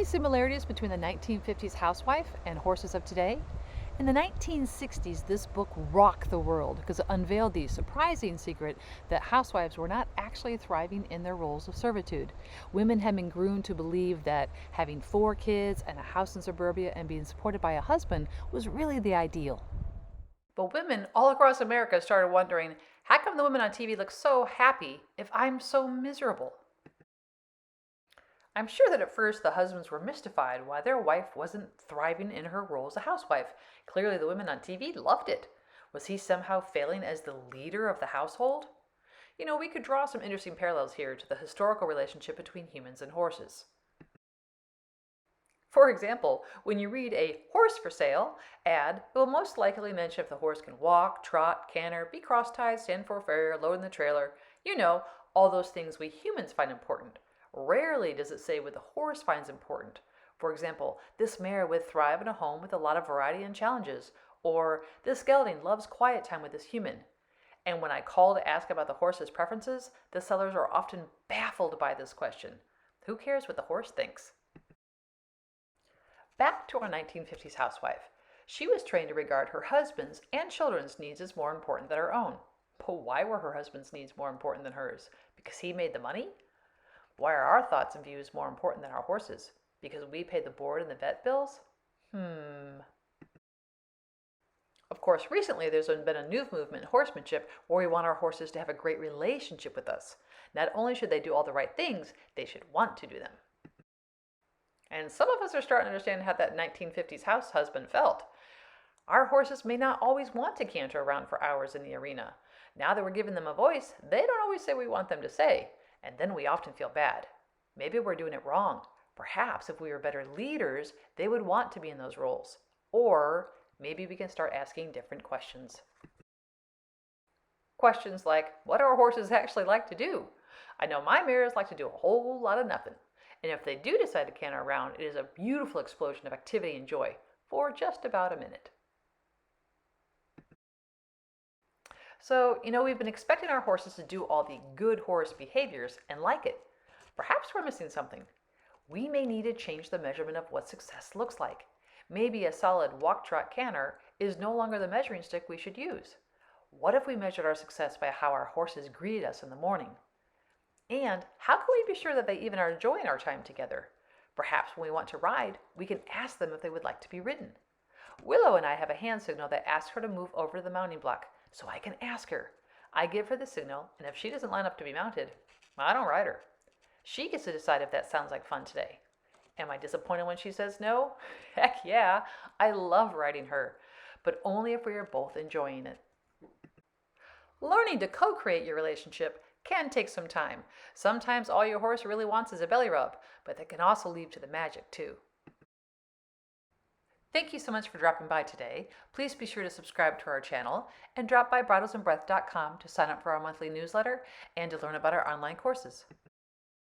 similarities between the 1950s housewife and horses of today? In the 1960s, this book rocked the world because it unveiled the surprising secret that housewives were not actually thriving in their roles of servitude. Women had been groomed to believe that having 4 kids and a house in suburbia and being supported by a husband was really the ideal. But women all across America started wondering, how come the women on TV look so happy if I'm so miserable? I'm sure that at first the husbands were mystified why their wife wasn't thriving in her role as a housewife. Clearly, the women on TV loved it. Was he somehow failing as the leader of the household? We could draw some interesting parallels here to the historical relationship between humans and horses. For example, when you read a horse for sale ad, it will most likely mention if the horse can walk, trot, canter, be cross-tied, stand for a farrier, load in the trailer. All those things we humans find important. Rarely does it say what the horse finds important. For example, this mare would thrive in a home with a lot of variety and challenges, or this gelding loves quiet time with this human. And when I call to ask about the horse's preferences, the sellers are often baffled by this question. Who cares what the horse thinks? Back to our 1950s housewife. She was trained to regard her husband's and children's needs as more important than her own. But why were her husband's needs more important than hers? Because he made the money? Why are our thoughts and views more important than our horses? Because we pay the board and the vet bills? Of course, recently there's been a new movement in horsemanship where we want our horses to have a great relationship with us. Not only should they do all the right things, they should want to do them. And some of us are starting to understand how that 1950s house husband felt. Our horses may not always want to canter around for hours in the arena. Now that we're giving them a voice, they don't always say what we want them to say. And then we often feel bad. Maybe we're doing it wrong. Perhaps if we were better leaders, they would want to be in those roles. Or maybe we can start asking different questions. Questions like, what do our horses actually like to do? I know my mares like to do a whole lot of nothing. And if they do decide to canter around, it is a beautiful explosion of activity and joy for just about a minute. So, we've been expecting our horses to do all the good horse behaviors and like it. Perhaps we're missing something. We may need to change the measurement of what success looks like. Maybe a solid walk, trot, canter is no longer the measuring stick we should use. What if we measured our success by how our horses greeted us in the morning? And how can we be sure that they even are enjoying our time together? Perhaps when we want to ride, we can ask them if they would like to be ridden. Willow and I have a hand signal that asks her to move over to the mounting block so I can ask her. I give her the signal, and if she doesn't line up to be mounted, I don't ride her. She gets to decide if that sounds like fun today. Am I disappointed when she says no? Heck yeah, I love riding her, but only if we are both enjoying it. Learning to co-create your relationship can take some time. Sometimes all your horse really wants is a belly rub, but that can also lead to the magic too. Thank you so much for dropping by today. Please be sure to subscribe to our channel and drop by bridlesandbreath.com to sign up for our monthly newsletter and to learn about our online courses.